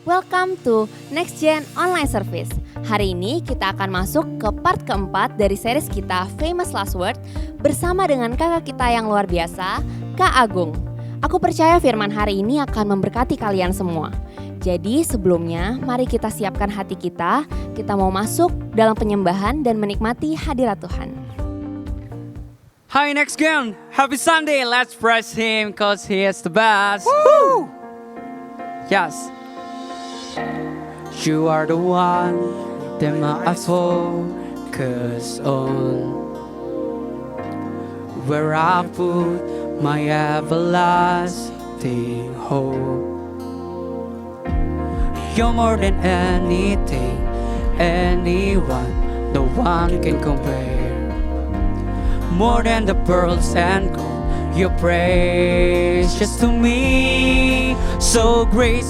Welcome to Next Gen Online Service. Hari ini kita akan masuk ke part keempat dari series kita Famous Last Word bersama dengan kakak kita yang luar biasa, Kak Agung. Aku percaya firman hari ini akan memberkati kalian semua. Jadi sebelumnya mari kita siapkan hati kita mau masuk dalam penyembahan dan menikmati hadirat Tuhan. Hi Next Gen, happy Sunday, let's praise Him cause He is the best. Woo! Yes. You are the one that my eyes focus on, where I put my everlasting hope. You're more than anything, anyone, no one can compare. More than the pearls and gold, your praise just to me. So great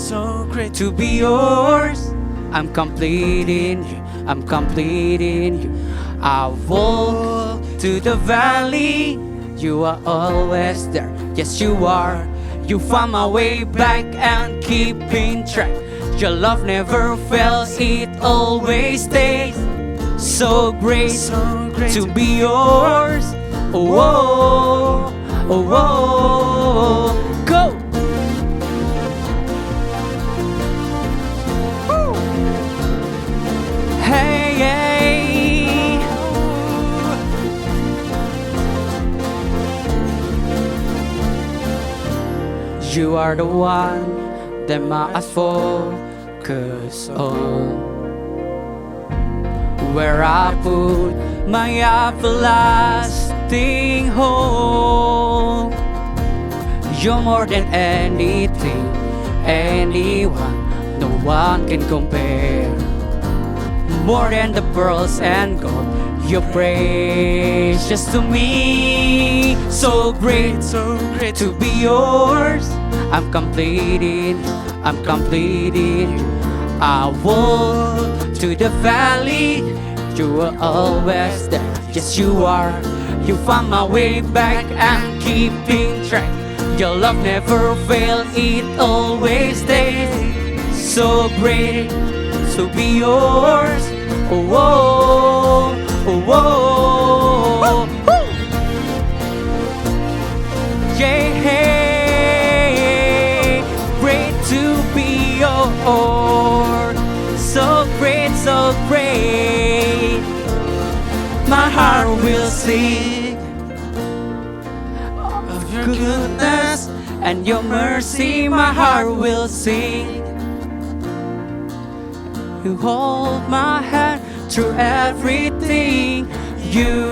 to be yours. I'm completing you, I'm completing you. I walk to the valley, you are always there. Yes, you are. You find my way back and keeping track. Your love never fails, it always stays. So great to be yours. Oh, oh, oh, oh, go! Woo. Hey, hey. You are the one that my eyes focus on, where I put my everlasting hope. You're more than anything, anyone, no one can compare. More than the pearls and gold, your praise just to me. So great to be yours. I'm completing, I'm completing. I walk to the valley, you are always there. Yes, you are. You found my way back and keeping track. Your love never fails, it always stays. So great to be yours. Oh, oh, oh, oh, oh. Yeah, great to be yours. So great, so great. My heart will sing of your goodness and your mercy. My heart will sing. You hold my hand through everything. You,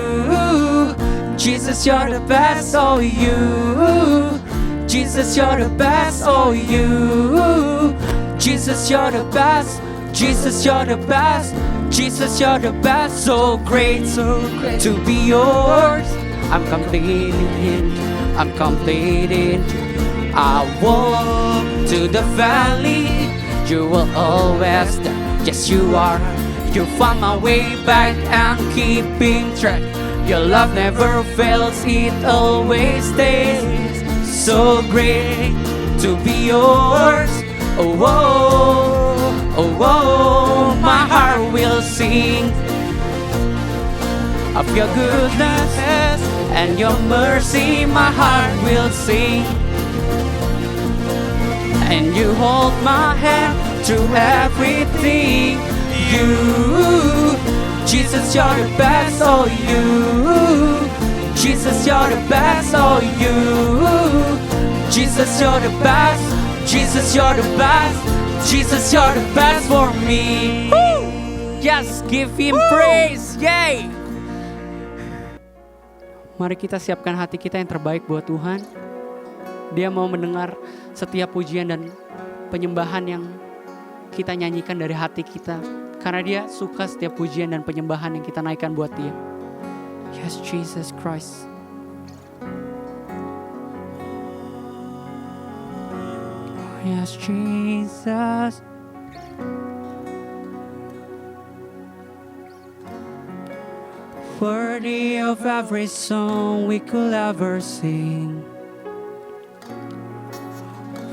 Jesus, you're the best. Oh, you, Jesus, you're the best. Oh, you, Jesus, you're the best. Jesus, you're the best. Jesus, you're the best. So great to be yours. I'm completing, I'm completing. I walk to the valley, you will always there. Yes, you are. You found my way back and keeping track. Your love never fails, it always stays. So great to be yours. Oh, oh, oh, oh, my heart will sing of your goodness and your mercy. My heart will sing. And you hold my hand through everything. You, Jesus, you're the best. Oh, you, Jesus, you're the best. Oh, you, Jesus, you're the best. Jesus, you're the best. Jesus, you're the best for me. Woo! Yes, give Him praise. Yay! Mari kita siapkan hati kita yang terbaik buat Tuhan. Dia mau mendengar setiap pujian dan penyembahan yang kita nyanyikan dari hati kita. Karena Dia suka setiap pujian dan penyembahan yang kita naikkan buat Dia. Yes, Jesus Christ. Yes, Jesus. Worthy of every song we could ever sing.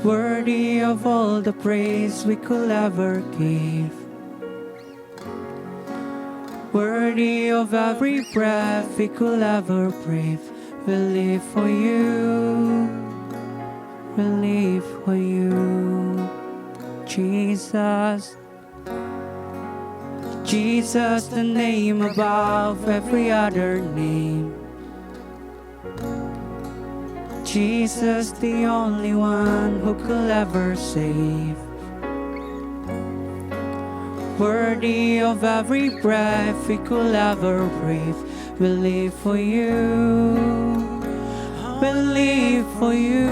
worthy of all the praise we could ever give, worthy of every breath we could ever breathe. We live for you, we live for you, Jesus. Jesus, the name above every other name. Jesus, the only one who could ever save. Worthy of every breath we could ever breathe. We live for you, we live for you.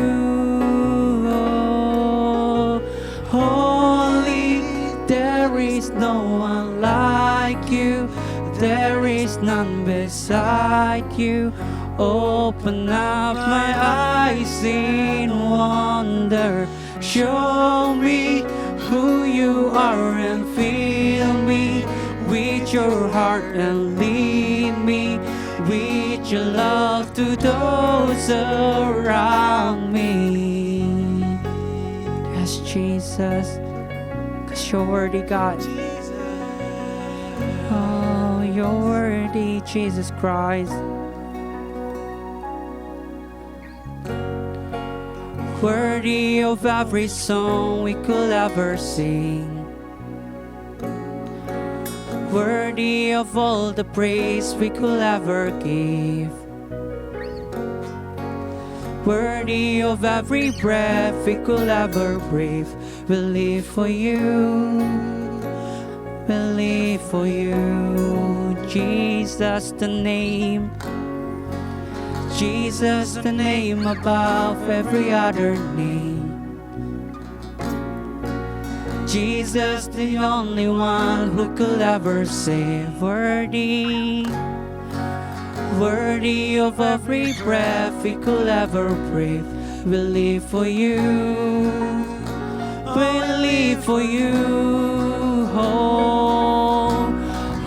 Holy, there is no one like you. There is none beside you. Open up my eyes in wonder. Show me who you are and fill me with your heart and lead me with your love to those around me. Yes, Jesus, 'cause you're worthy, God. Oh, you're worthy, Jesus Christ. Worthy of every song we could ever sing, worthy of all the praise we could ever give, worthy of every breath we could ever breathe. We live for you, we live for you, Jesus, the name. Jesus, the name above every other name. Jesus, the only one who could ever save. Worthy, worthy of every breath we could ever breathe. We live for you, we live for you. Oh,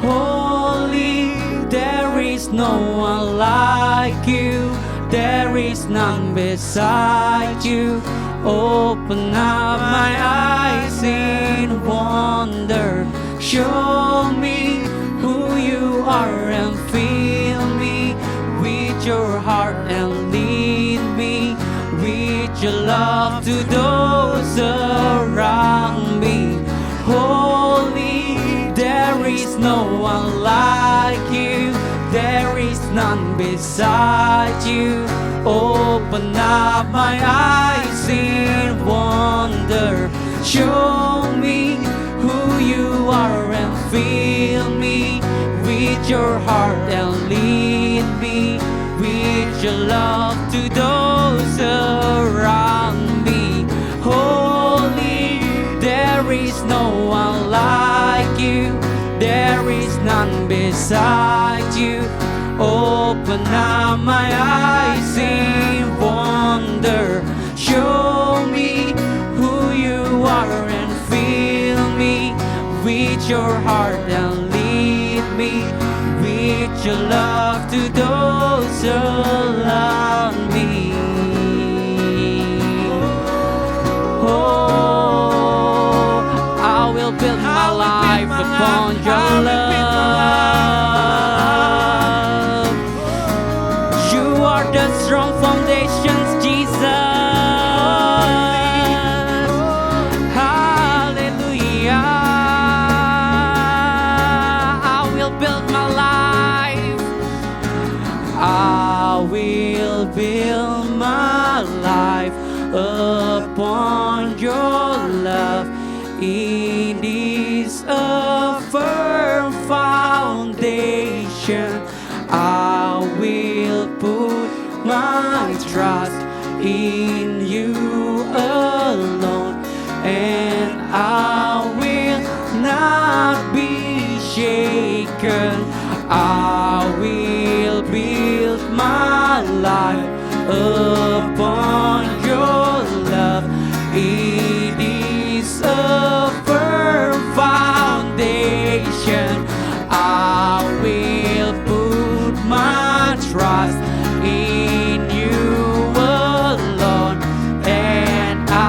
holy, there is no one like you. There is none beside you. Open up my eyes in wonder. Show me who you are and fill me with your heart and lead me with your love to those around me. Holy, there is no one like you. There is none beside you. Open up my eyes in wonder. Show me who you are and fill me with your heart and lead me with your love to those around me. Holy, there is no one like you. There is none beside you. Open up my eyes in wonder. Show me who you are and fill me with your heart and lead me with your love to those around me. Oh, I will build my life upon your love. You are the strong foundations, Jesus. Hallelujah. I will build my life. I will build my life upon your love. It is a firm foundation. I will put my trust in you alone, and I will not be shaken. I will build my life upon your love. It is a firm foundation. I will put my trust in you alone, and I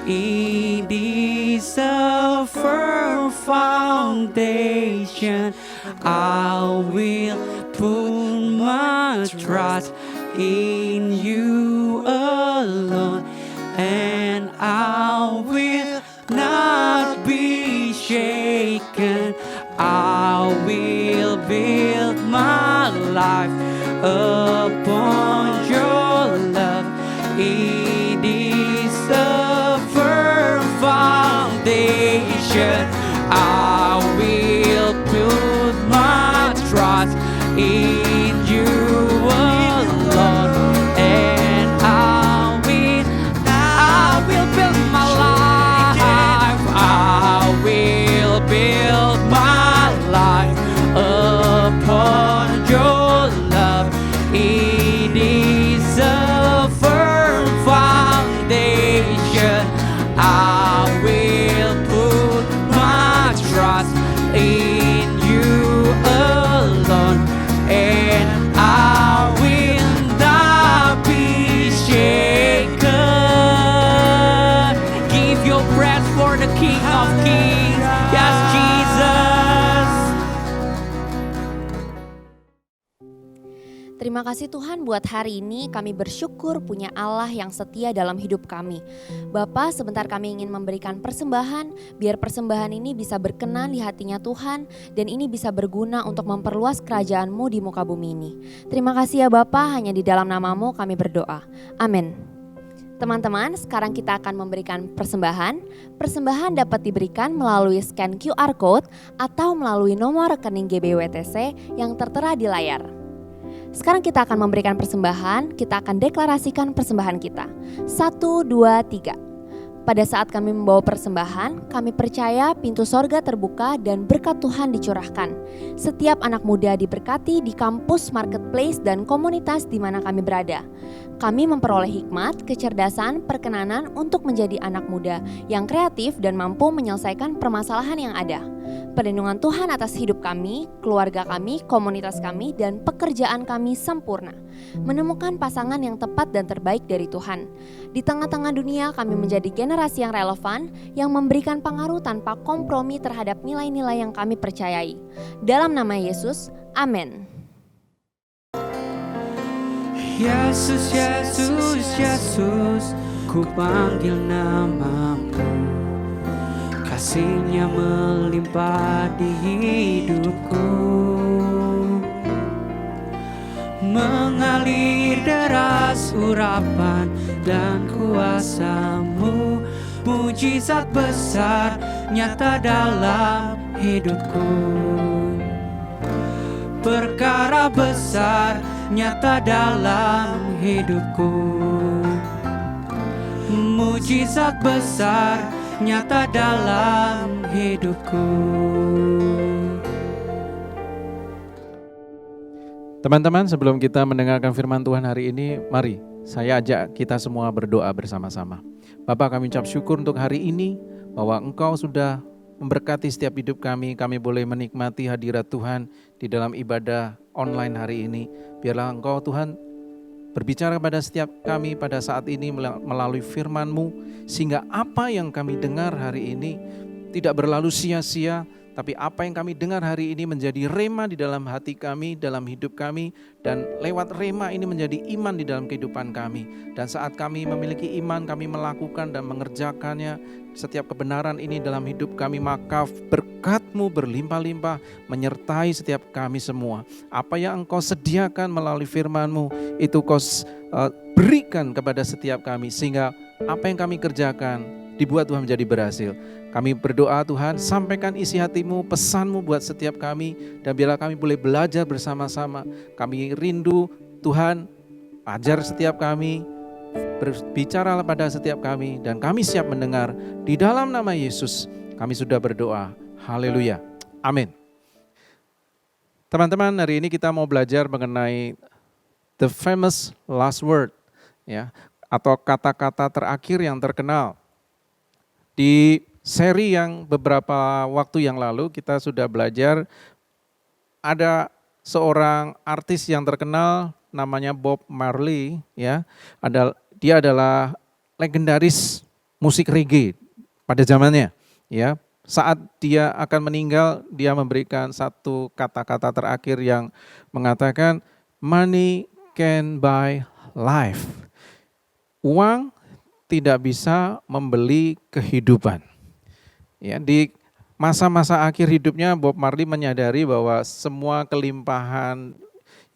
It is a firm foundation. I will put my trust in you alone, and I will not be shaken. I will build my life upon your love. It is a firm foundation. I will put my trust in you alone, and I will build my life. I will build my life upon your love. It is a firm foundation. I will put my trust in you alone, and I will not be shaken. Give your breath for the King of Kings. Yes, Jesus. Terima kasih Tuhan buat hari ini, kami bersyukur punya Allah yang setia dalam hidup kami. Bapa, sebentar kami ingin memberikan persembahan, biar persembahan ini bisa berkenan di hatinya Tuhan, dan ini bisa berguna untuk memperluas kerajaan-Mu di muka bumi ini. Terima kasih ya Bapa, hanya di dalam nama-Mu kami berdoa. Amin. Teman-teman, sekarang kita akan memberikan persembahan. Persembahan dapat diberikan melalui scan QR Code atau melalui nomor rekening GBWTC yang tertera di layar. Sekarang kita akan memberikan persembahan, kita akan deklarasikan persembahan kita. 1, 2, 3. Pada saat kami membawa persembahan, kami percaya pintu sorga terbuka dan berkat Tuhan dicurahkan. Setiap anak muda diberkati di kampus, marketplace, dan komunitas di mana kami berada. Kami memperoleh hikmat, kecerdasan, perkenanan untuk menjadi anak muda yang kreatif dan mampu menyelesaikan permasalahan yang ada. Perlindungan Tuhan atas hidup kami, keluarga kami, komunitas kami, dan pekerjaan kami sempurna. Menemukan pasangan yang tepat dan terbaik dari Tuhan. Di tengah-tengah dunia kami menjadi generasi yang relevan, yang memberikan pengaruh tanpa kompromi terhadap nilai-nilai yang kami percayai. Dalam nama Yesus, amin. Yesus, Yesus, Yesus, ku panggil namamu. Kasih-Nya melimpah di hidupku, mengalir deras urapan dan kuasa-Mu. Mujizat besar nyata dalam hidupku, perkara besar nyata dalam hidupku. Mujizat besar nyata dalam hidupku. Teman-teman, sebelum kita mendengarkan firman Tuhan hari ini, mari saya ajak kita semua berdoa bersama-sama. Bapa, kami ucap syukur untuk hari ini bahwa Engkau sudah memberkati setiap hidup kami. Kami boleh menikmati hadirat Tuhan di dalam ibadah online hari ini. Biarlah Engkau Tuhan berbicara kepada setiap kami pada saat ini melalui firman-Mu, sehingga apa yang kami dengar hari ini tidak berlalu sia-sia, tapi apa yang kami dengar hari ini menjadi rema di dalam hati kami, dalam hidup kami, dan lewat rema ini menjadi iman di dalam kehidupan kami. Dan saat kami memiliki iman, kami melakukan dan mengerjakannya, setiap kebenaran ini dalam hidup kami, maka berkat-Mu berlimpah-limpah menyertai setiap kami semua. Apa yang Engkau sediakan melalui firman-Mu, itu Kau berikan kepada setiap kami, sehingga apa yang kami kerjakan dibuat Tuhan menjadi berhasil. Kami berdoa Tuhan, sampaikan isi hati-Mu, pesan-Mu buat setiap kami, dan biarlah kami boleh belajar bersama-sama. Kami rindu Tuhan, ajar setiap kami, berbicara pada setiap kami, dan kami siap mendengar. Di dalam nama Yesus kami sudah berdoa. Haleluya. Amin. Teman-teman, hari ini kita mau belajar mengenai the famous last word, ya, atau kata-kata terakhir yang terkenal. Di seri yang beberapa waktu yang lalu kita sudah belajar, ada seorang artis yang terkenal namanya Bob Marley, ya. Dia adalah legendaris musik reggae pada zamannya, ya. Saat dia akan meninggal, dia memberikan satu kata-kata terakhir yang mengatakan money can buy life. Uang tidak bisa membeli kehidupan. Ya, di masa-masa akhir hidupnya Bob Marley menyadari bahwa semua kelimpahan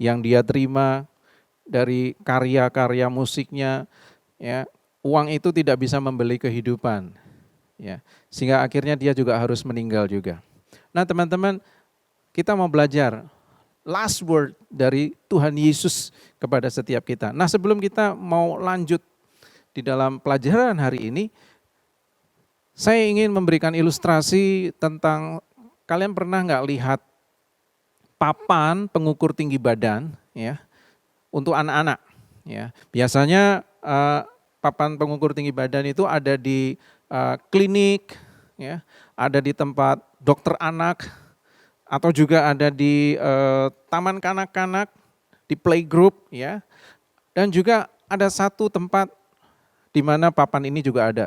yang dia terima dari karya-karya musiknya, ya, uang itu tidak bisa membeli kehidupan. Ya, sehingga akhirnya dia juga harus meninggal juga. Nah teman-teman, kita mau belajar last word dari Tuhan Yesus kepada setiap kita. Nah sebelum kita mau lanjut di dalam pelajaran hari ini, saya ingin memberikan ilustrasi tentang, kalian pernah nggak lihat papan pengukur tinggi badan, ya, untuk anak-anak. Ya, biasanya papan pengukur tinggi badan itu ada di klinik, ya, ada di tempat dokter anak, atau juga ada di taman kanak-kanak, di playgroup, ya, dan juga ada satu tempat di mana papan ini juga ada.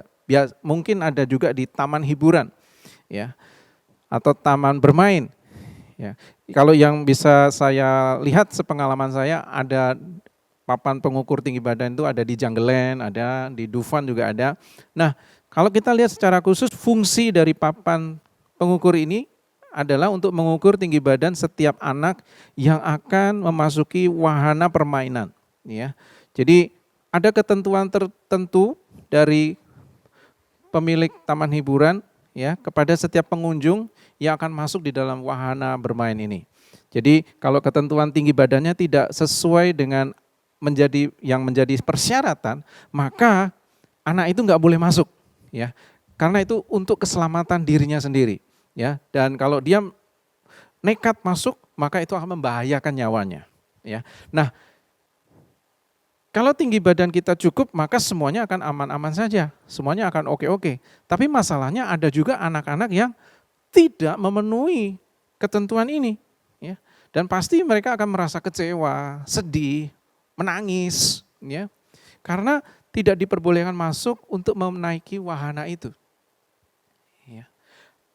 Mungkin ada juga di taman hiburan, ya, atau taman bermain. Ya. Kalau yang bisa saya lihat sepengalaman saya, ada papan pengukur tinggi badan itu ada di Jungleland, ada di Dufan juga ada. Nah, kalau kita lihat secara khusus fungsi dari papan pengukur ini adalah untuk mengukur tinggi badan setiap anak yang akan memasuki wahana permainan. Ya. Jadi ada ketentuan tertentu dari pemilik taman hiburan, ya, kepada setiap pengunjung yang akan masuk di dalam wahana bermain ini. Jadi kalau ketentuan tinggi badannya tidak sesuai dengan menjadi persyaratan, maka anak itu nggak boleh masuk, ya, karena itu untuk keselamatan dirinya sendiri, ya. Dan kalau dia nekat masuk, maka itu akan membahayakan nyawanya, ya. Nah, kalau tinggi badan kita cukup, maka semuanya akan aman-aman saja, semuanya akan oke-oke. Tapi masalahnya ada juga anak-anak yang tidak memenuhi ketentuan ini, ya. Dan pasti mereka akan merasa kecewa, sedih, menangis, ya, karena tidak diperbolehkan masuk untuk menaiki wahana itu. Ya.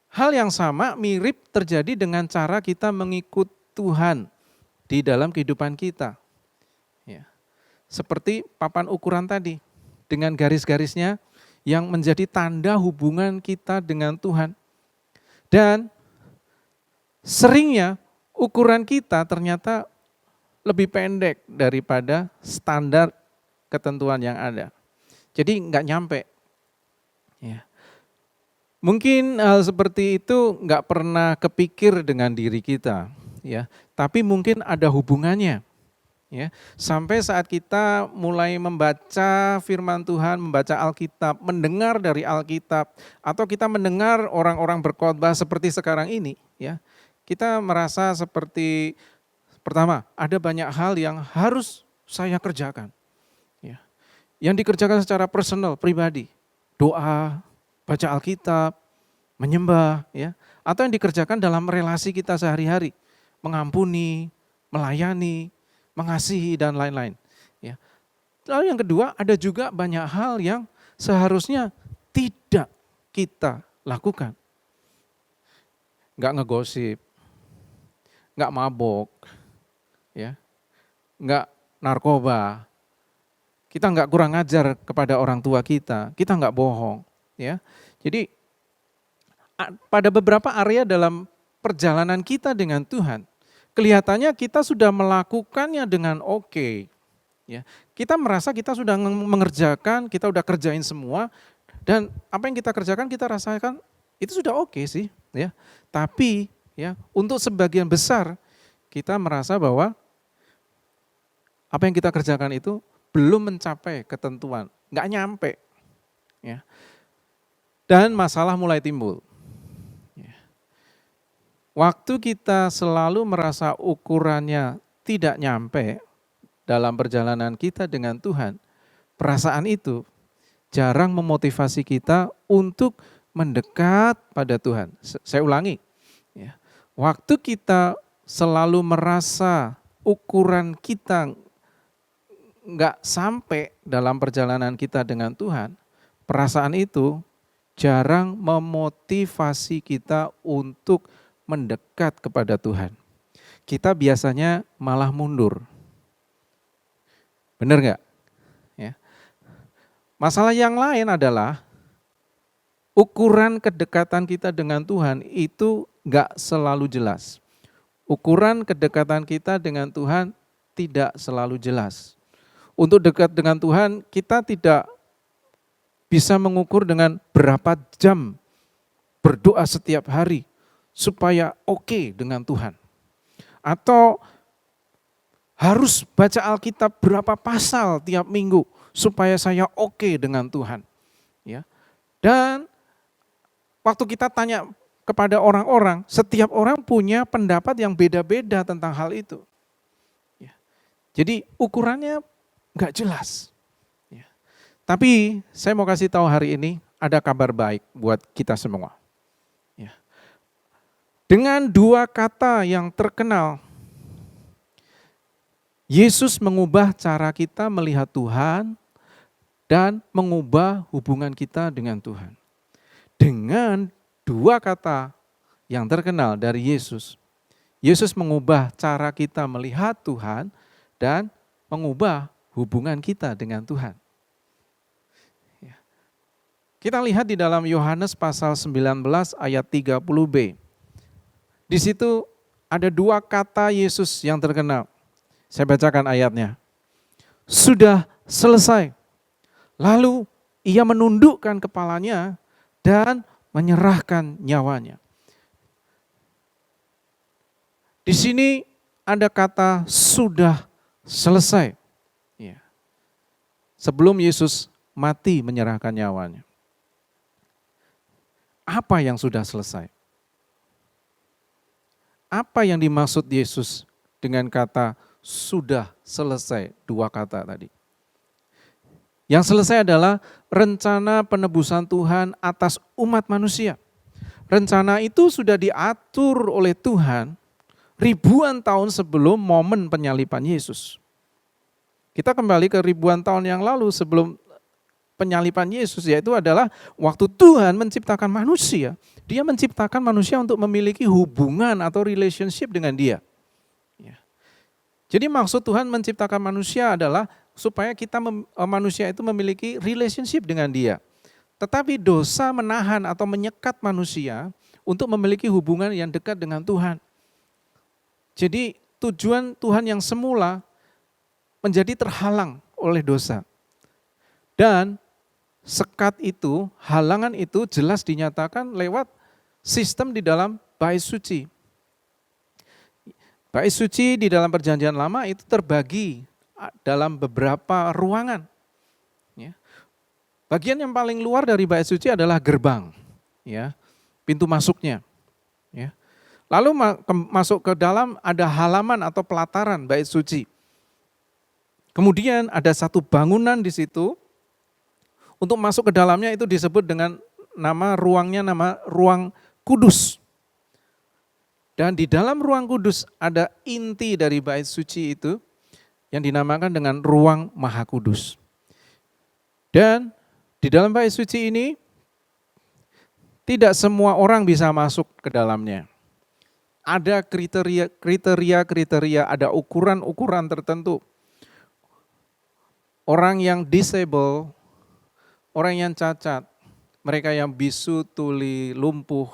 Hal yang sama mirip terjadi dengan cara kita mengikut Tuhan di dalam kehidupan kita. Ya. Seperti papan ukuran tadi, dengan garis-garisnya yang menjadi tanda hubungan kita dengan Tuhan. Dan seringnya ukuran kita ternyata lebih pendek daripada standar ketentuan yang ada. Jadi nggak nyampe. Ya. Mungkin hal seperti itu nggak pernah kepikir dengan diri kita, ya. Tapi mungkin ada hubungannya. Ya, sampai saat kita mulai membaca firman Tuhan, membaca Alkitab, mendengar dari Alkitab, atau kita mendengar orang-orang berkhotbah seperti sekarang ini, ya, kita merasa seperti, pertama, ada banyak hal yang harus saya kerjakan, ya, yang dikerjakan secara personal, pribadi, doa, baca Alkitab, menyembah, ya, atau yang dikerjakan dalam relasi kita sehari-hari, mengampuni, melayani, mengasihi, dan lain-lain. Ya. Lalu yang kedua, ada juga banyak hal yang seharusnya tidak kita lakukan. Nggak ngegosip, nggak mabok, ya, nggak narkoba, kita nggak kurang ajar kepada orang tua kita nggak bohong. Ya. Jadi pada beberapa area dalam perjalanan kita dengan Tuhan, kelihatannya kita sudah melakukannya dengan oke. Ya, kita merasa kita sudah mengerjakan, kita sudah kerjain semua, dan apa yang kita kerjakan kita rasakan itu sudah oke sih. Ya. Tapi ya, untuk sebagian besar kita merasa bahwa apa yang kita kerjakan itu belum mencapai ketentuan, nggak nyampe. Ya. Dan masalah mulai timbul. Waktu kita selalu merasa ukurannya tidak nyampe dalam perjalanan kita dengan Tuhan, perasaan itu jarang memotivasi kita untuk mendekat pada Tuhan. Saya ulangi, ya. Waktu kita selalu merasa ukuran kita nggak sampai dalam perjalanan kita dengan Tuhan, perasaan itu jarang memotivasi kita untuk mendekat kepada Tuhan. Kita biasanya malah mundur. Benar nggak? Ya. Masalah yang lain adalah ukuran kedekatan kita dengan Tuhan itu nggak selalu jelas. Ukuran kedekatan kita dengan Tuhan tidak selalu jelas. Untuk dekat dengan Tuhan, kita tidak bisa mengukur dengan berapa jam berdoa setiap hari supaya oke dengan Tuhan. Atau harus baca Alkitab berapa pasal tiap minggu supaya saya oke dengan Tuhan. Ya. Dan waktu kita tanya kepada orang-orang, setiap orang punya pendapat yang beda-beda tentang hal itu. Ya. Jadi ukurannya nggak jelas. Ya. Tapi saya mau kasih tahu hari ini ada kabar baik buat kita semua. Ya. Dengan dua kata yang terkenal, Yesus mengubah cara kita melihat Tuhan dan mengubah hubungan kita dengan Tuhan. Dengan dua kata yang terkenal dari Yesus, Yesus mengubah cara kita melihat Tuhan dan mengubah hubungan kita dengan Tuhan. Kita lihat di dalam Yohanes pasal 19 ayat 30b. Di situ ada dua kata Yesus yang terkenal. Saya bacakan ayatnya. Sudah selesai. Lalu ia menundukkan kepalanya dan menyerahkan nyawanya. Di sini ada kata sudah selesai. Ya. Sebelum Yesus mati menyerahkan nyawanya. Apa yang sudah selesai? Apa yang dimaksud Yesus dengan kata sudah selesai, dua kata tadi? Yang selesai adalah rencana penebusan Tuhan atas umat manusia. Rencana itu sudah diatur oleh Tuhan ribuan tahun sebelum momen penyaliban Yesus. Kita kembali ke ribuan tahun yang lalu sebelum penyaliban Yesus, yaitu adalah waktu Tuhan menciptakan manusia. Dia menciptakan manusia untuk memiliki hubungan atau relationship dengan Dia. Ya. Jadi maksud Tuhan menciptakan manusia adalah supaya kita manusia itu memiliki relationship dengan Dia. Tetapi dosa menahan atau menyekat manusia untuk memiliki hubungan yang dekat dengan Tuhan. Jadi tujuan Tuhan yang semula menjadi terhalang oleh dosa. Dan sekat itu, halangan itu jelas dinyatakan lewat sistem di dalam bait suci. Bait suci di dalam perjanjian lama itu terbagi dalam beberapa ruangan. Ya. Bagian yang paling luar dari bait suci adalah gerbang, ya, pintu masuknya. Ya. Lalu masuk ke dalam ada halaman atau pelataran bait suci. Kemudian ada satu bangunan di situ. Untuk masuk ke dalamnya itu disebut dengan nama ruang kudus. Dan di dalam ruang kudus ada inti dari bait suci itu yang dinamakan dengan ruang maha kudus. Dan di dalam bait suci ini tidak semua orang bisa masuk ke dalamnya. Ada kriteria, ada ukuran-ukuran tertentu. Orang yang disable, orang yang cacat, mereka yang bisu, tuli, lumpuh,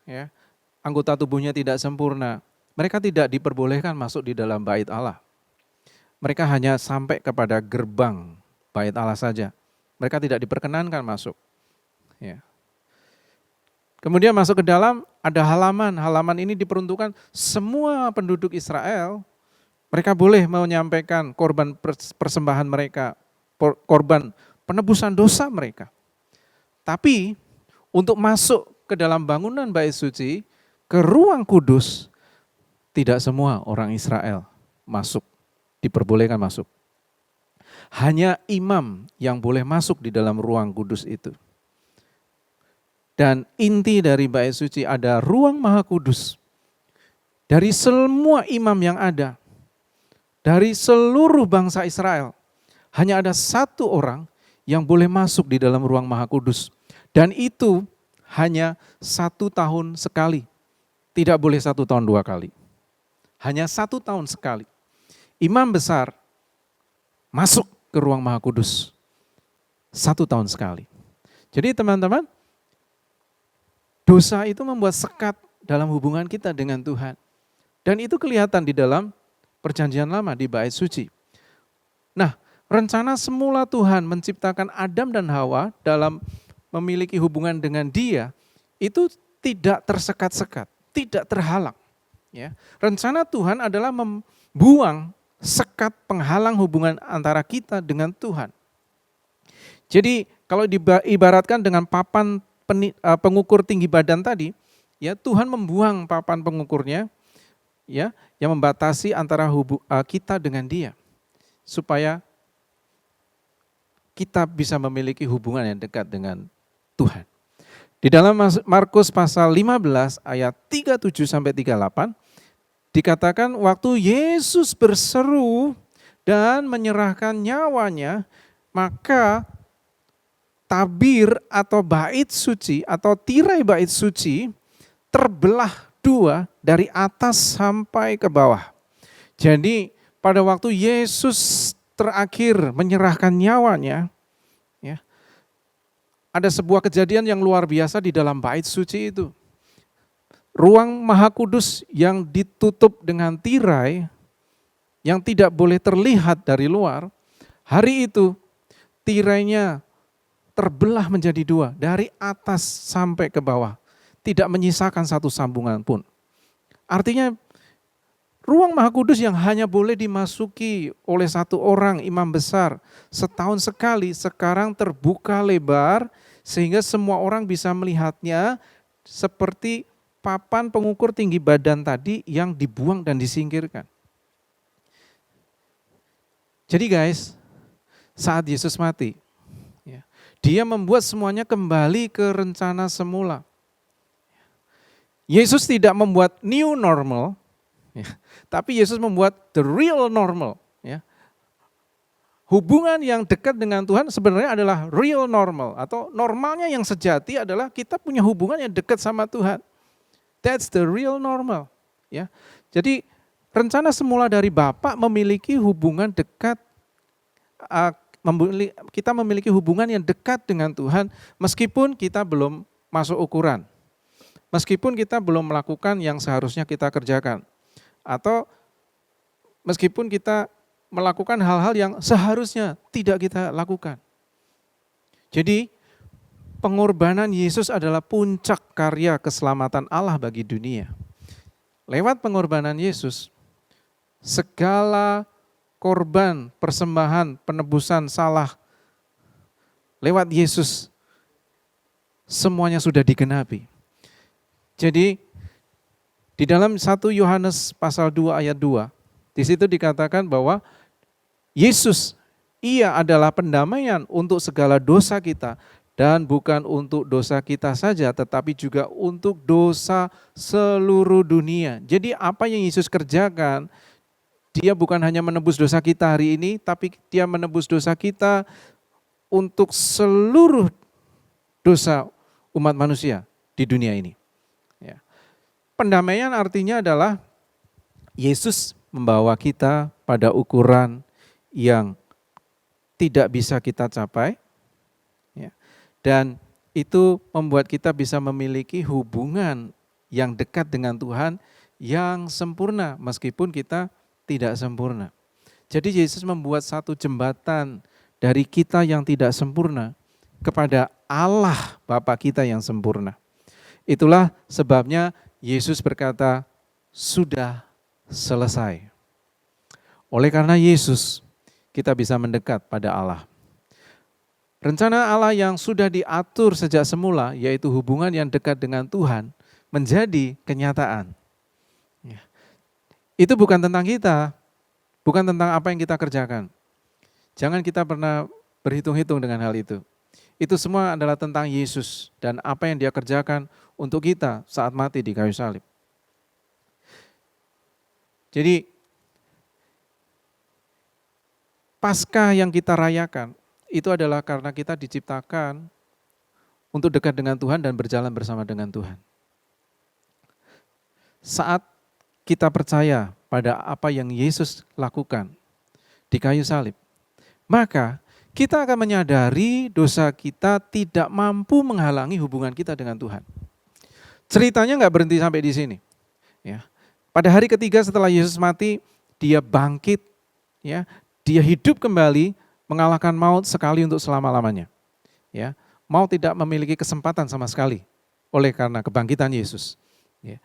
ya, anggota tubuhnya tidak sempurna, mereka tidak diperbolehkan masuk di dalam bait Allah. Mereka hanya sampai kepada gerbang bait Allah saja. Mereka tidak diperkenankan masuk. Ya. Kemudian masuk ke dalam ada halaman. Halaman ini diperuntukkan semua penduduk Israel. Mereka boleh menyampaikan korban persembahan mereka, korban penebusan dosa mereka. Tapi untuk masuk ke dalam bangunan bait suci, ke ruang kudus, tidak semua orang Israel masuk, diperbolehkan masuk. Hanya imam yang boleh masuk di dalam ruang kudus itu. Dan inti dari bait suci ada ruang maha kudus. Dari semua imam yang ada, dari seluruh bangsa Israel, hanya ada satu orang yang boleh masuk di dalam ruang Maha Kudus. Dan itu hanya 1 tahun sekali. Tidak boleh 1 tahun 2 kali. Hanya 1 tahun sekali. Imam besar masuk ke ruang Maha Kudus 1 tahun sekali. Jadi teman-teman, dosa itu membuat sekat dalam hubungan kita dengan Tuhan. Dan itu kelihatan di dalam Perjanjian Lama di Bait Suci. Nah, rencana semula Tuhan menciptakan Adam dan Hawa dalam memiliki hubungan dengan Dia, itu tidak tersekat-sekat, tidak terhalang. Ya. Rencana Tuhan adalah membuang sekat penghalang hubungan antara kita dengan Tuhan. Jadi kalau diibaratkan dengan papan pengukur tinggi badan tadi, ya Tuhan membuang papan pengukurnya, ya, yang membatasi antara kita dengan Dia, supaya kita bisa memiliki hubungan yang dekat dengan Tuhan. Di dalam Markus pasal 15 ayat 37-38 dikatakan waktu Yesus berseru dan menyerahkan nyawanya, maka tabir atau bait suci atau tirai bait suci terbelah 2 dari atas sampai ke bawah. Jadi pada waktu Yesus terakhir menyerahkan nyawanya, ya, ada sebuah kejadian yang luar biasa di dalam bait suci itu. Ruang Maha Kudus yang ditutup dengan tirai, yang tidak boleh terlihat dari luar, hari itu tirainya terbelah menjadi 2, dari atas sampai ke bawah. Tidak menyisakan satu sambungan pun. Artinya ruang Maha Kudus yang hanya boleh dimasuki oleh 1 orang imam besar setahun sekali, sekarang terbuka lebar sehingga semua orang bisa melihatnya seperti papan pengukur tinggi badan tadi yang dibuang dan disingkirkan. Jadi guys, saat Yesus mati, ya, Dia membuat semuanya kembali ke rencana semula. Yesus tidak membuat new normal, ya, tapi Yesus membuat the real normal. Ya. Hubungan yang dekat dengan Tuhan sebenarnya adalah real normal, atau normalnya yang sejati adalah kita punya hubungan yang dekat sama Tuhan. That's the real normal. Ya. Jadi rencana semula dari Bapa memiliki hubungan dekat, kita memiliki hubungan yang dekat dengan Tuhan meskipun kita belum masuk ukuran. Meskipun kita belum melakukan yang seharusnya kita kerjakan. Atau meskipun kita melakukan hal-hal yang seharusnya tidak kita lakukan. Jadi pengorbanan Yesus adalah puncak karya keselamatan Allah bagi dunia. Lewat pengorbanan Yesus, segala korban, persembahan, penebusan salah lewat Yesus semuanya sudah digenapi. Jadi di dalam 1 Yohanes pasal 2 ayat 2, di situ dikatakan bahwa Yesus, Ia adalah pendamaian untuk segala dosa kita, dan bukan untuk dosa kita saja, tetapi juga untuk dosa seluruh dunia. Jadi apa yang Yesus kerjakan, Dia bukan hanya menebus dosa kita hari ini, tapi Dia menebus dosa kita untuk seluruh dosa umat manusia di dunia ini. Pendamaian artinya adalah Yesus membawa kita pada ukuran yang tidak bisa kita capai, ya, dan itu membuat kita bisa memiliki hubungan yang dekat dengan Tuhan yang sempurna meskipun kita tidak sempurna. Jadi Yesus membuat satu jembatan dari kita yang tidak sempurna kepada Allah Bapa kita yang sempurna. Itulah sebabnya Yesus berkata, sudah selesai. Oleh karena Yesus, kita bisa mendekat pada Allah. Rencana Allah yang sudah diatur sejak semula, yaitu hubungan yang dekat dengan Tuhan, menjadi kenyataan. Itu bukan tentang kita, bukan tentang apa yang kita kerjakan. Jangan kita pernah berhitung-hitung dengan hal itu. Itu semua adalah tentang Yesus dan apa yang Dia kerjakan untuk kita saat mati di kayu salib. Jadi Paskah yang kita rayakan itu adalah karena kita diciptakan untuk dekat dengan Tuhan dan berjalan bersama dengan Tuhan. Saat kita percaya pada apa yang Yesus lakukan di kayu salib, maka kita akan menyadari dosa kita tidak mampu menghalangi hubungan kita dengan Tuhan. Ceritanya nggak berhenti sampai di sini. Ya. Pada hari ketiga setelah Yesus mati, dia bangkit, ya, dia hidup kembali, mengalahkan maut sekali untuk selama-lamanya. Ya. Maut tidak memiliki kesempatan sama sekali oleh karena kebangkitan Yesus. Ya.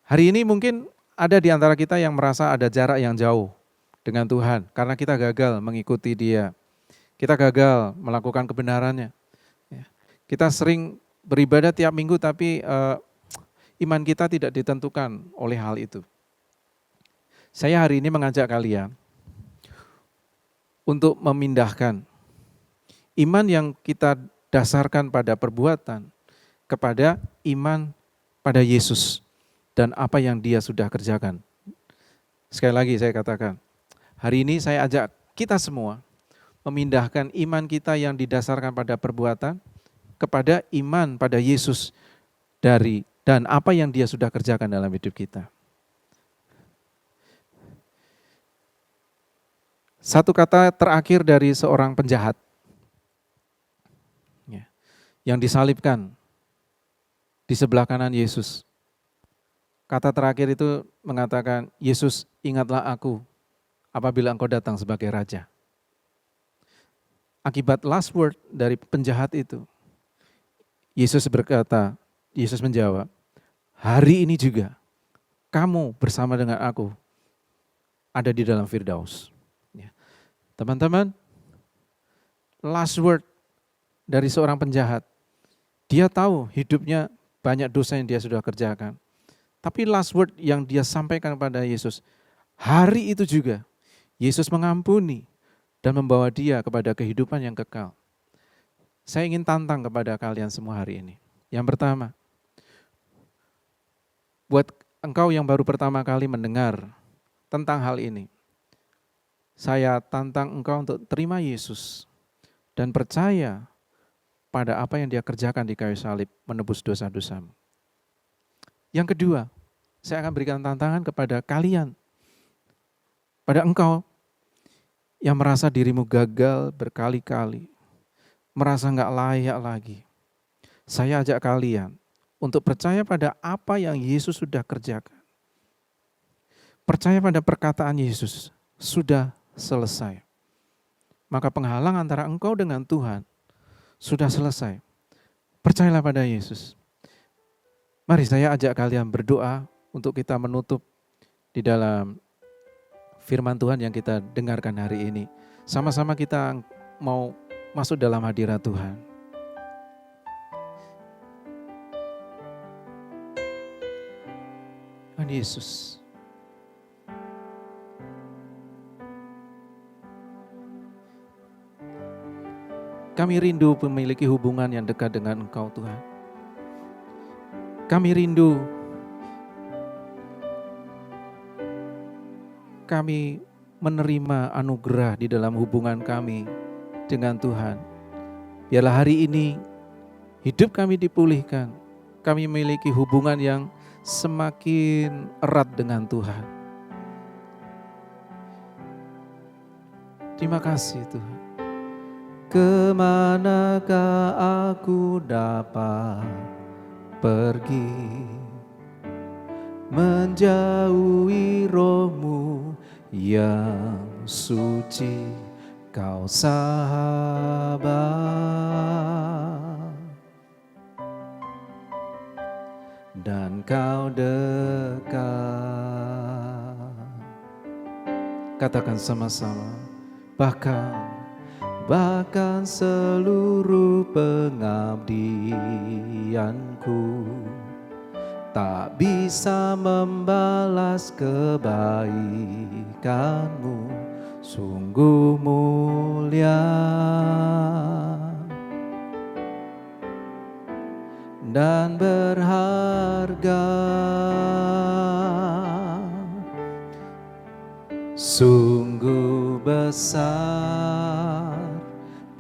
Hari ini mungkin ada di antara kita yang merasa ada jarak yang jauh dengan Tuhan karena kita gagal mengikuti Dia. Kita gagal melakukan kebenarannya. Ya. Kita sering beribadah tiap minggu tapi iman kita tidak ditentukan oleh hal itu. Saya hari ini mengajak kalian untuk memindahkan iman yang kita dasarkan pada perbuatan kepada iman pada Yesus dan apa yang Dia sudah kerjakan. Sekali lagi saya katakan, hari ini saya ajak kita semua memindahkan iman kita yang didasarkan pada perbuatan kepada iman pada Yesus dan apa yang Dia sudah kerjakan dalam hidup kita. Satu kata terakhir dari seorang penjahat yang disalibkan di sebelah kanan Yesus. Kata terakhir itu mengatakan, Yesus, ingatlah aku apabila engkau datang sebagai raja. Akibat last word dari penjahat itu, Yesus berkata, Yesus menjawab, hari ini juga kamu bersama dengan aku ada di dalam Firdaus. Ya. Teman-teman, last word dari seorang penjahat, dia tahu hidupnya banyak dosa yang dia sudah kerjakan. Tapi last word yang dia sampaikan pada Yesus, hari itu juga Yesus mengampuni dan membawa dia kepada kehidupan yang kekal. Saya ingin tantang kepada kalian semua hari ini. Yang pertama, buat engkau yang baru pertama kali mendengar tentang hal ini, saya tantang engkau untuk terima Yesus dan percaya pada apa yang Dia kerjakan di kayu salib menebus dosa-dosamu. Yang kedua, saya akan berikan tantangan kepada kalian, pada engkau yang merasa dirimu gagal berkali-kali, merasa enggak layak lagi. Saya ajak kalian untuk percaya pada apa yang Yesus sudah kerjakan. Percaya pada perkataan Yesus sudah selesai. Maka penghalang antara engkau dengan Tuhan sudah selesai. Percayalah pada Yesus. Mari saya ajak kalian berdoa untuk kita menutup di dalam firman Tuhan yang kita dengarkan hari ini. Sama-sama kita mau masuk dalam hadirat Tuhan. Tuhan Yesus, kami rindu memiliki hubungan yang dekat dengan Engkau Tuhan. Kami rindu, kami menerima anugerah di dalam hubungan kami dengan Tuhan. Biarlah hari ini hidup kami dipulihkan. Kami memiliki hubungan yang semakin erat dengan Tuhan. Terima kasih Tuhan. Kemanakah aku dapat pergi, menjauhi Roh-Mu yang suci, Kau sahabat, dan Kau dekat. Katakan sama-sama, bahkan seluruh pengabdianku tak bisa membalas kebaikan-Mu, sungguh mulia dan berharga, sungguh besar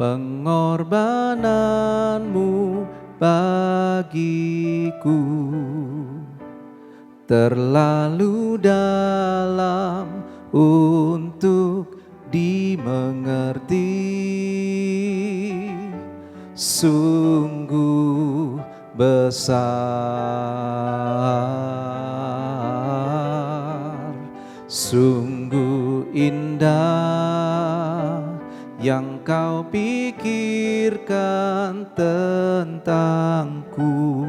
pengorbananmu bagiku terlalu dalam untuk dimengerti, sungguh besar, sungguh indah yang kau pikirkan tentangku,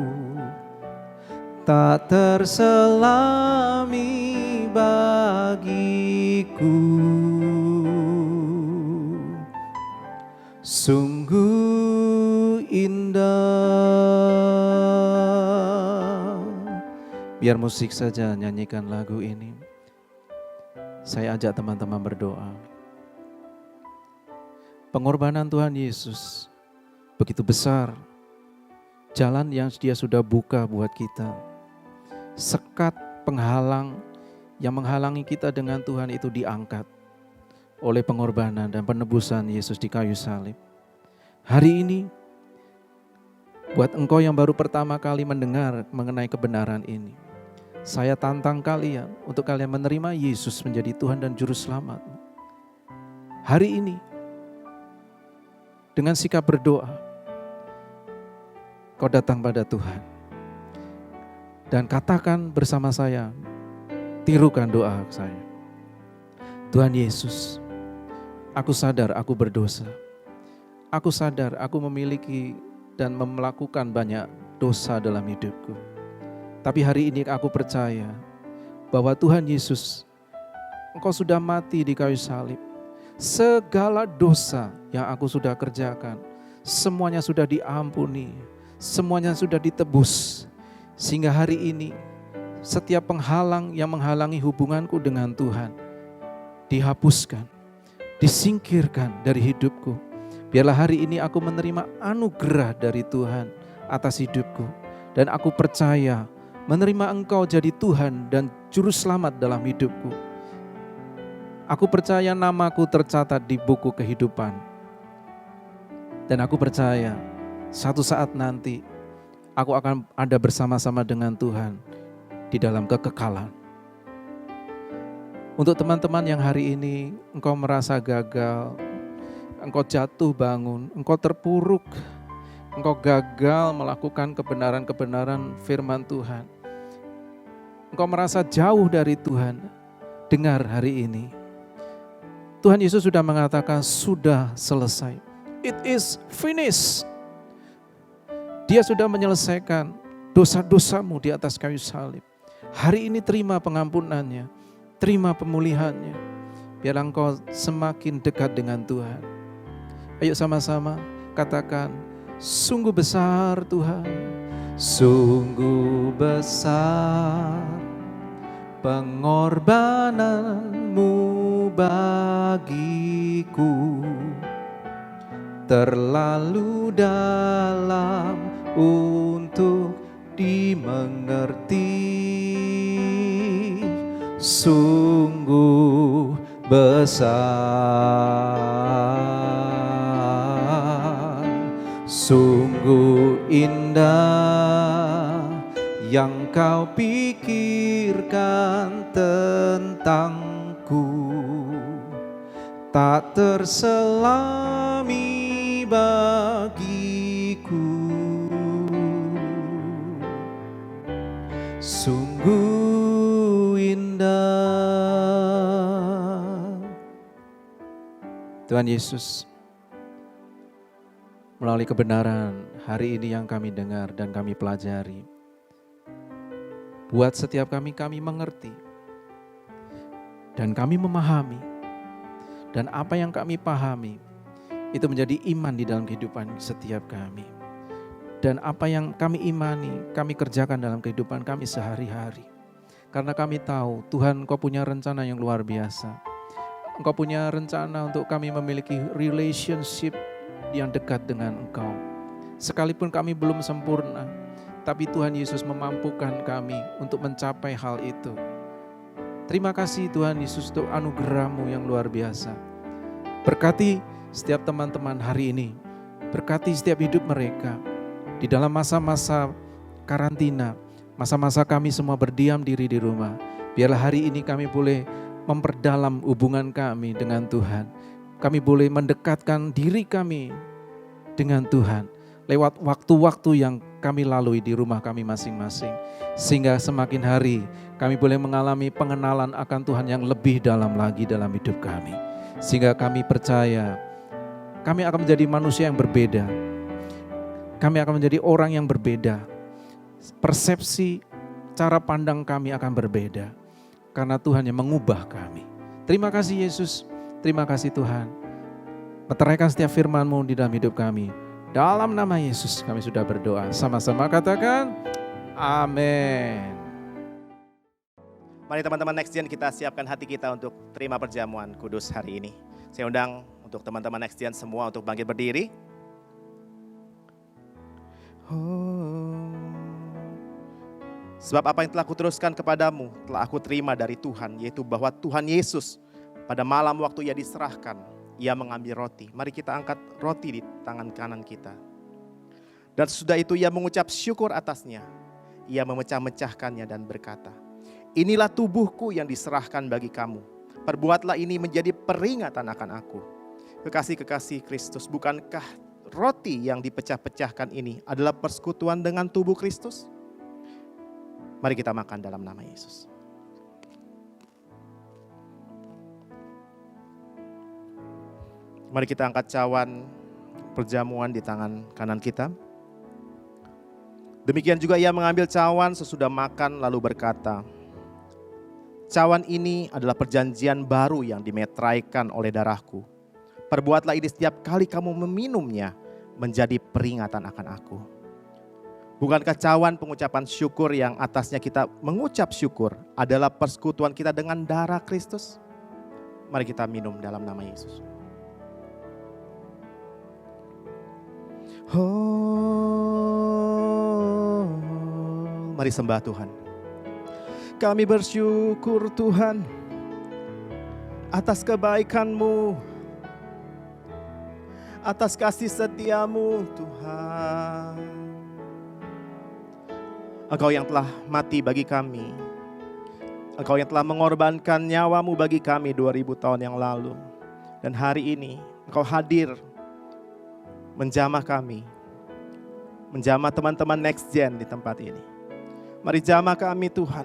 tak terselami bagiku. Sungguh indah. Biar musik saja nyanyikan lagu ini. Saya ajak teman-teman berdoa. Pengorbanan Tuhan Yesus begitu besar. Jalan yang Dia sudah buka buat kita. Sekat penghalang yang menghalangi kita dengan Tuhan itu diangkat oleh pengorbanan dan penebusan Yesus di kayu salib. Hari ini, buat engkau yang baru pertama kali mendengar mengenai kebenaran ini, saya tantang kalian untuk kalian menerima Yesus menjadi Tuhan dan Juru Selamat. Hari ini, dengan sikap berdoa, kau datang pada Tuhan. Dan katakan bersama saya, tirukan doa saya. Tuhan Yesus, aku sadar aku berdosa. Aku sadar aku memiliki dan melakukan banyak dosa dalam hidupku. Tapi hari ini aku percaya bahwa Tuhan Yesus, Engkau sudah mati di kayu salib. Segala dosa yang aku sudah kerjakan, semuanya sudah diampuni, semuanya sudah ditebus. Sehingga hari ini, setiap penghalang yang menghalangi hubunganku dengan Tuhan, dihapuskan, disingkirkan dari hidupku. Biarlah hari ini aku menerima anugerah dari Tuhan atas hidupku. Dan aku percaya menerima Engkau jadi Tuhan dan Juru Selamat dalam hidupku. Aku percaya namaku tercatat di buku kehidupan. Dan aku percaya satu saat nanti aku akan ada bersama-sama dengan Tuhan di dalam kekekalan. Untuk teman-teman yang hari ini engkau merasa gagal, engkau jatuh bangun, engkau terpuruk, engkau gagal melakukan kebenaran-kebenaran firman Tuhan. Engkau merasa jauh dari Tuhan, dengar hari ini. Tuhan Yesus sudah mengatakan sudah selesai. It is finished. Dia sudah menyelesaikan dosa-dosamu di atas kayu salib. Hari ini terima pengampunannya, terima pemulihannya. Biar engkau semakin dekat dengan Tuhan. Ayo sama-sama katakan, sungguh besar Tuhan, sungguh besar pengorbananmu bagiku, terlalu dalam untuk dimengerti, sungguh besar, sungguh indah yang kau pikirkan tentangku, tak terselami bagiku, sungguh indah. Tuhan Yesus, melalui kebenaran hari ini yang kami dengar dan kami pelajari, buat setiap kami mengerti dan kami memahami, dan apa yang kami pahami itu menjadi iman di dalam kehidupan setiap kami. Dan apa yang kami imani, kami kerjakan dalam kehidupan kami sehari-hari. Karena kami tahu Tuhan, Engkau punya rencana yang luar biasa. Engkau punya rencana untuk kami memiliki relationship yang dekat dengan Engkau. Sekalipun kami belum sempurna, tapi Tuhan Yesus memampukan kami untuk mencapai hal itu. Terima kasih Tuhan Yesus untuk anugerah-Mu yang luar biasa. Berkati setiap teman-teman hari ini. Berkati setiap hidup mereka. Di dalam masa-masa karantina, masa-masa kami semua berdiam diri di rumah. Biarlah hari ini kami boleh memperdalam hubungan kami dengan Tuhan. Kami boleh mendekatkan diri kami dengan Tuhan lewat waktu-waktu yang kami lalui di rumah kami masing-masing. Sehingga semakin hari kami boleh mengalami pengenalan akan Tuhan yang lebih dalam lagi dalam hidup kami. Sehingga kami percaya kami akan menjadi manusia yang berbeda. Kami akan menjadi orang yang berbeda. Persepsi, cara pandang kami akan berbeda. Karena Tuhan yang mengubah kami. Terima kasih Yesus, terima kasih Tuhan. Meteraikan setiap firman-Mu di dalam hidup kami. Dalam nama Yesus kami sudah berdoa. Sama-sama katakan, amin. Mari teman-teman Next Gen kita siapkan hati kita untuk terima perjamuan kudus hari ini. Saya undang untuk teman-teman Next Gen semua untuk bangkit berdiri. Sebab apa yang telah kuteruskan kepadamu telah aku terima dari Tuhan, yaitu bahwa Tuhan Yesus pada malam waktu Ia diserahkan, Ia mengambil roti. Mari kita angkat roti di tangan kanan kita. Dan sesudah itu Ia mengucap syukur atasnya. Ia memecah-mecahkannya dan berkata, inilah tubuhku yang diserahkan bagi kamu. Perbuatlah ini menjadi peringatan akan aku. Kekasih-kekasih Kristus, bukankah roti yang dipecah-pecahkan ini adalah persekutuan dengan tubuh Kristus? Mari kita makan dalam nama Yesus. Mari kita angkat cawan perjamuan di tangan kanan kita. Demikian juga Ia mengambil cawan sesudah makan lalu berkata, cawan ini adalah perjanjian baru yang dimeteraikan oleh darahku. Perbuatlah ini setiap kali kamu meminumnya menjadi peringatan akan aku. Bukankah cawan pengucapan syukur yang atasnya kita mengucap syukur adalah persekutuan kita dengan darah Kristus? Mari kita minum dalam nama Yesus. Oh, mari sembah Tuhan. Kami bersyukur Tuhan atas kebaikan-Mu, atas kasih setia-Mu Tuhan. Engkau yang telah mati bagi kami. Engkau yang telah mengorbankan nyawa-Mu bagi kami 2000 tahun yang lalu. Dan hari ini Engkau hadir menjamah kami. Menjamah teman-teman Next Gen di tempat ini. Mari jamah kami Tuhan.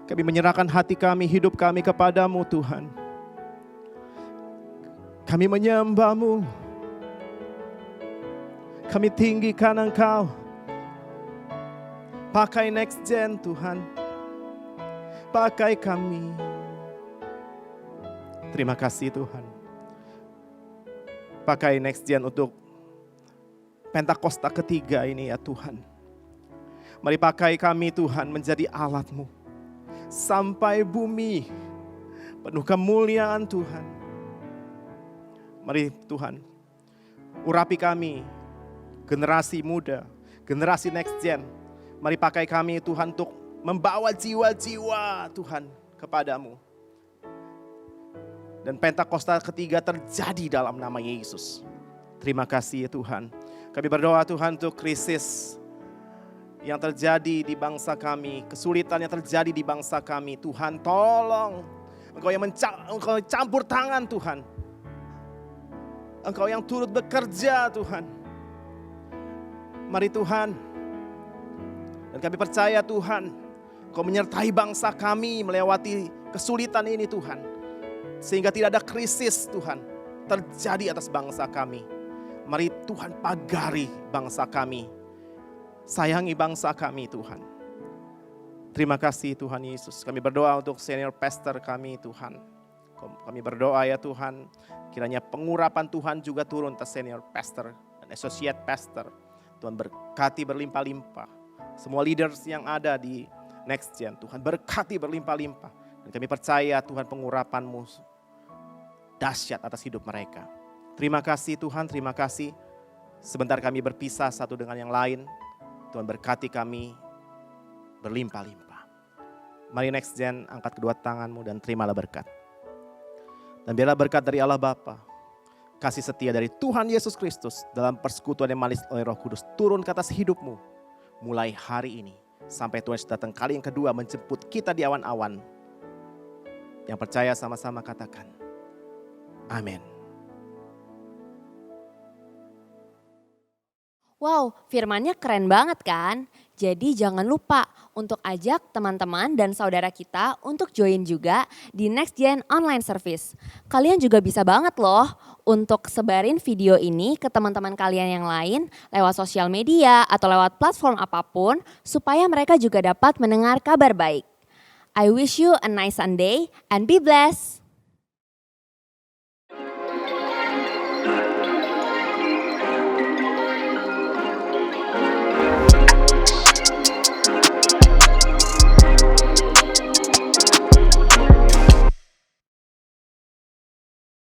Kami menyerahkan hati kami, hidup kami kepadamu Tuhan. Kami menyembah-Mu. Kami tinggikan Engkau. Pakai Next Gen Tuhan. Pakai kami. Terima kasih Tuhan. Pakai Next Gen untuk Pentakosta ketiga ini ya Tuhan. Mari pakai kami Tuhan menjadi alat-Mu. Sampai bumi penuh kemuliaan Tuhan. Mari Tuhan, urapi kami, generasi muda, generasi Next Gen. Mari pakai kami Tuhan untuk membawa jiwa-jiwa Tuhan kepadamu. Dan Pentakosta ketiga terjadi dalam nama Yesus. Terima kasih ya Tuhan. Kami berdoa Tuhan untuk krisis yang terjadi di bangsa kami. Kesulitan yang terjadi di bangsa kami. Tuhan tolong. Engkau yang campur tangan Tuhan. Engkau yang turut bekerja Tuhan. Mari Tuhan. Dan kami percaya Tuhan, Engkau menyertai bangsa kami melewati kesulitan ini Tuhan. Sehingga tidak ada krisis Tuhan terjadi atas bangsa kami. Mari Tuhan pagari bangsa kami. Sayangi bangsa kami Tuhan. Terima kasih Tuhan Yesus. Kami berdoa untuk senior pastor kami Tuhan. Kami berdoa ya Tuhan, kiranya pengurapan Tuhan juga turun ke senior pastor dan associate pastor. Tuhan berkati berlimpah-limpah. Semua leaders yang ada di Next Gen, Tuhan berkati berlimpah-limpah. Dan kami percaya Tuhan pengurapan-Mu dahsyat atas hidup mereka. Terima kasih Tuhan, terima kasih. Sebentar kami berpisah satu dengan yang lain. Tuhan berkati kami berlimpah-limpah. Mari Next Gen angkat kedua tanganmu dan terimalah berkat. Dan biarlah berkat dari Allah Bapa, kasih setia dari Tuhan Yesus Kristus dalam persekutuan yang manis oleh Roh Kudus turun ke atas hidupmu mulai hari ini sampai Tuhan Yesus datang kali yang kedua menjemput kita di awan-awan. Yang percaya sama-sama katakan amin. Wow, firmannya keren banget kan? Jadi jangan lupa untuk ajak teman-teman dan saudara kita untuk join juga di Next Gen Online Service. Kalian juga bisa banget loh untuk sebarin video ini ke teman-teman kalian yang lain lewat sosial media atau lewat platform apapun supaya mereka juga dapat mendengar kabar baik. I wish you a nice Sunday and be blessed.